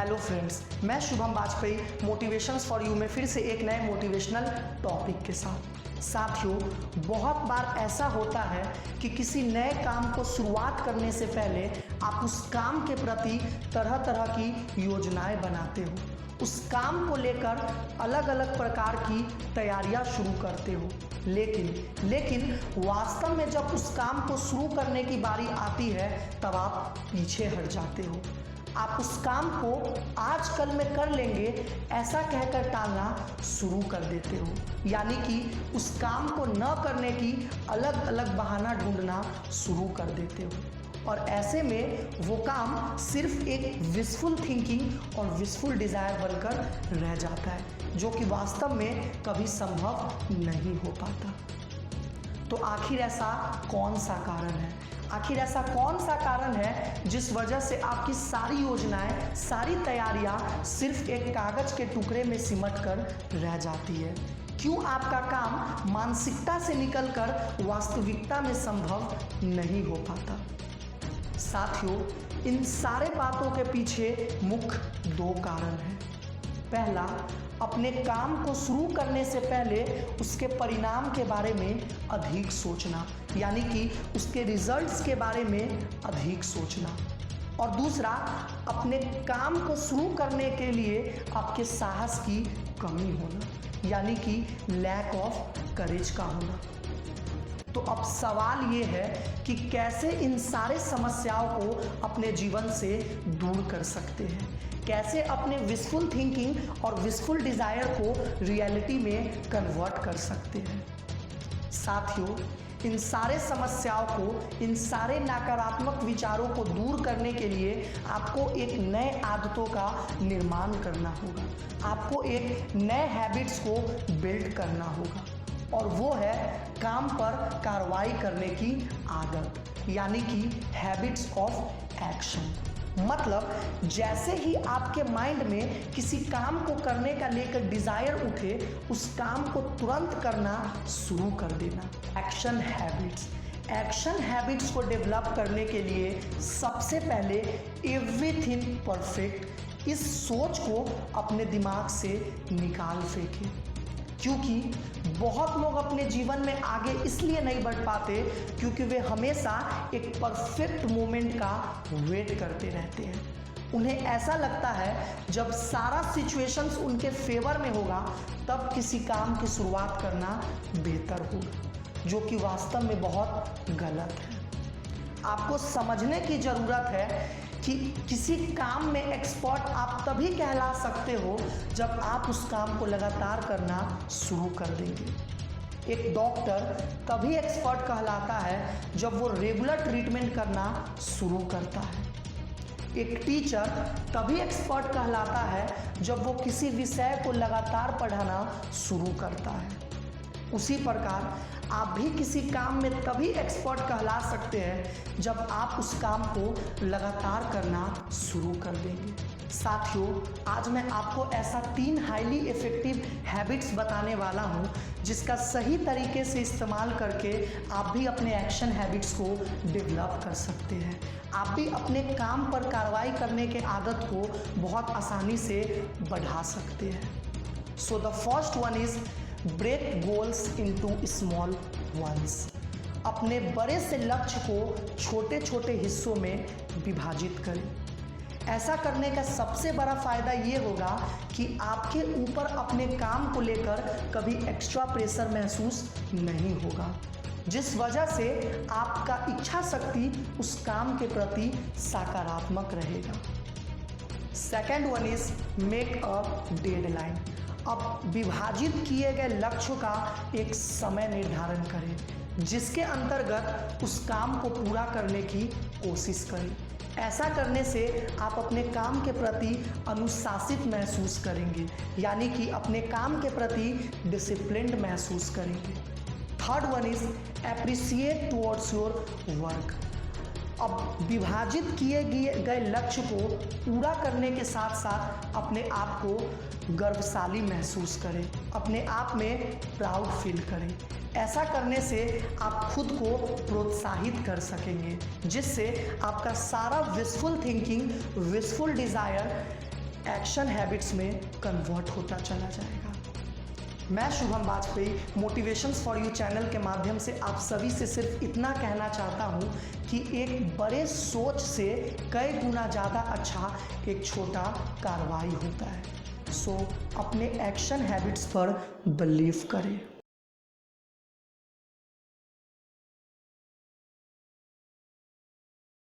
Hello friends, मैं Shubham Vajpayee motivations for you में फिर से एक नए मोटिवेशनल टॉपिक के साथ। साथियों, बहुत बार ऐसा होता है कि किसी नए काम को शुरुआत करने से पहले आप उस काम के प्रति तरह तरह की योजनाएं बनाते हो, उस काम को लेकर अलग अलग प्रकार की तैयारियां शुरू करते हो, लेकिन वास्तव में जब उस काम को शुरू करने की बारी आती है तब आप पीछे हट जाते हो। आप उस काम को आज कल में कर लेंगे ऐसा कहकर टालना शुरू कर देते हो, यानी कि उस काम को न करने की अलग अलग बहाना ढूंढना शुरू कर देते हो। और ऐसे में वो काम सिर्फ एक विशफुल थिंकिंग और विशफुल डिज़ायर बनकर रह जाता है, जो कि वास्तव में कभी संभव नहीं हो पाता। तो आखिर ऐसा कौन सा कारण है? आखिर ऐसा कौन सा कारण है जिस वजह से आपकी सारी योजनाएं, सारी तैयारियां सिर्फ एक कागज के टुकड़े में सिमट कर रह जाती है? क्यों आपका काम मानसिकता से निकलकर वास्तविकता में संभव नहीं हो पाता? साथियों, इन सारे बातों के पीछे मुख्य दो कारण हैं। पहला, अपने काम को शुरू करने से पहले उसके परिणाम के बारे में अधिक सोचना, यानी कि उसके रिजल्ट्स के बारे में अधिक सोचना। और दूसरा, अपने काम को शुरू करने के लिए आपके साहस की कमी होना, यानी कि लैक ऑफ करेज का होना। तो अब सवाल ये है कि कैसे इन सारे समस्याओं को अपने जीवन से दूर कर सकते हैं, कैसे अपने विशफुल थिंकिंग और विशफुल डिज़ायर को रियलिटी में कन्वर्ट कर सकते हैं। साथियों, इन सारे समस्याओं को, इन सारे नकारात्मक विचारों को दूर करने के लिए आपको एक नए आदतों का निर्माण करना होगा, आपको एक नए हैबिट्स को बिल्ड करना होगा, और वो है काम पर कार्रवाई करने की आदत, यानी कि हैबिट्स ऑफ एक्शन। मतलब जैसे ही आपके माइंड में किसी काम को करने का लेकर डिजायर उठे, उस काम को तुरंत करना शुरू कर देना। Action habits. एक्शन हैबिट्स को डेवलप करने के लिए सबसे पहले एवरीथिंग परफेक्ट इस सोच को अपने दिमाग से निकाल फेंकें, क्योंकि बहुत लोग अपने जीवन में आगे इसलिए नहीं बढ़ पाते क्योंकि वे हमेशा एक परफेक्ट मोमेंट का वेट करते रहते हैं। उन्हें ऐसा लगता है जब सारा सिचुएशंस उनके फेवर में होगा तब किसी काम की शुरुआत करना बेहतर होगा, जो कि वास्तव में बहुत गलत है। आपको समझने की ज़रूरत है कि किसी काम में एक्सपर्ट आप तभी कहला सकते हो जब आप उस काम को लगातार करना शुरू कर देंगे। एक डॉक्टर तभी एक्सपर्ट कहलाता है जब वो रेगुलर ट्रीटमेंट करना शुरू करता है। एक टीचर तभी एक्सपर्ट कहलाता है जब वो किसी विषय को लगातार पढ़ाना शुरू करता है। उसी प्रकार आप भी किसी काम में तभी एक्सपर्ट कहला सकते हैं जब आप उस काम को लगातार करना शुरू कर देंगे। साथियों, आज मैं आपको ऐसा 3 हाईली इफेक्टिव हैबिट्स बताने वाला हूं जिसका सही तरीके से इस्तेमाल करके आप भी अपने एक्शन हैबिट्स को डेवलप कर सकते हैं। आप भी अपने काम पर कार्रवाई करने के आदत को बहुत आसानी से बढ़ा सकते हैं। So the first one is break goals into small ones. अपने बड़े से लक्ष्य को छोटे छोटे हिस्सों में विभाजित करें। ऐसा करने का सबसे बड़ा फायदा ये होगा कि आपके ऊपर अपने काम को लेकर कभी एक्स्ट्रा प्रेशर महसूस नहीं होगा, जिस वजह से आपका इच्छा शक्ति उस काम के प्रति सकारात्मक रहेगा। Second one is make a deadline. अब विभाजित किए गए लक्ष्य का एक समय निर्धारण करें जिसके अंतर्गत उस काम को पूरा करने की कोशिश करें। ऐसा करने से आप अपने काम के प्रति अनुशासित महसूस करेंगे, यानी कि अपने काम के प्रति डिसिप्लिन्ड महसूस करेंगे। Third one is appreciate towards your work. अब विभाजित किए गए लक्ष्य को पूरा करने के साथ साथ अपने आप को गर्वशाली महसूस करें, अपने आप में प्राउड फील करें। ऐसा करने से आप खुद को प्रोत्साहित कर सकेंगे, जिससे आपका सारा wishful thinking, wishful desire action habits में कन्वर्ट होता चला जाएगा। मैं Shubham Bajpai motivations for you channel के माध्यम से आप सभी से सिर्फ इतना कहना चाहता हूँ कि एक बड़े सोच से कई गुना ज़्यादा अच्छा एक छोटा कार्रवाई होता है। सो अपने एक्शन हैबिट्स पर बिलीव करें।